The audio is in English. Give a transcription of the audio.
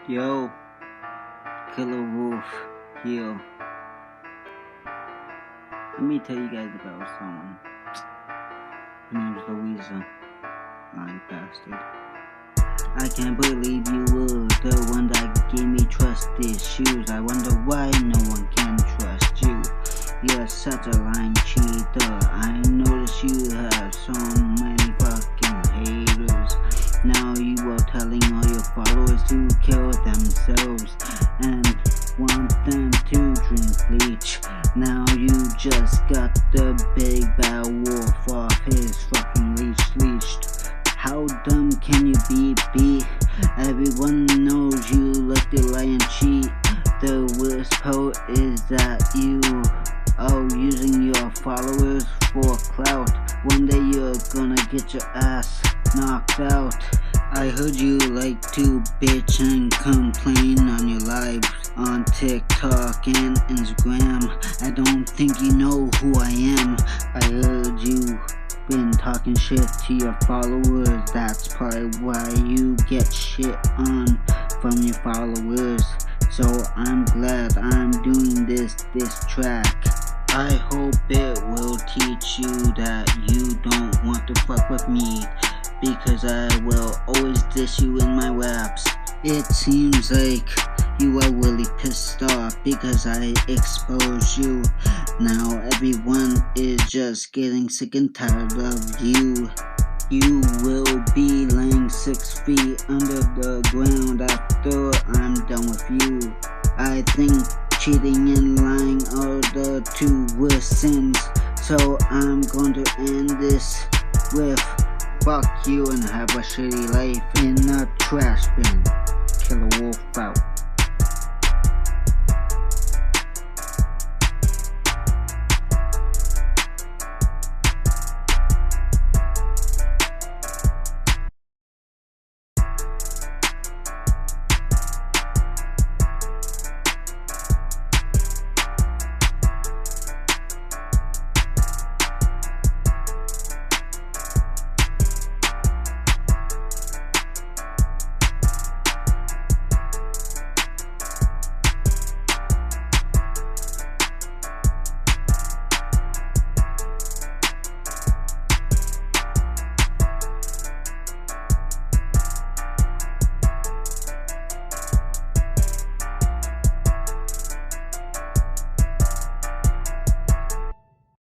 Yo, Killer Wolf here. Let me tell you guys about someone. Her name's Louisa. Lying bastard. I can't believe you were the one that gave me trust issues. I wonder why no one can trust you. You're such a lying cheater. I notice you have so many fucking haters. Now you are telling all your followers to kill themselves and want them to drink bleach. Now you just got the big bad wolf off his fucking leashed. How dumb can you be? Everyone knows you like to lie and cheat. The worst part is that you are using your followers for clout. One day you're gonna get your ass knocked out. I heard you like to bitch and complain on your lives on TikTok and Instagram. I don't think you know who I am. I heard you been talking shit to your followers. That's probably why you get shit on from your followers. So I'm glad I'm doing this track. I hope it will teach you that you don't want to fuck with me, because I will always diss you in my raps. It seems like you are really pissed off because I exposed you. Now everyone is just getting sick and tired of you. You will be laying 6 feet under the ground after I'm done with you. I think cheating and lying are the 2 worst sins. So I'm going to end this with fuck you and have a shitty life in a trash bin. Killer Wolf out.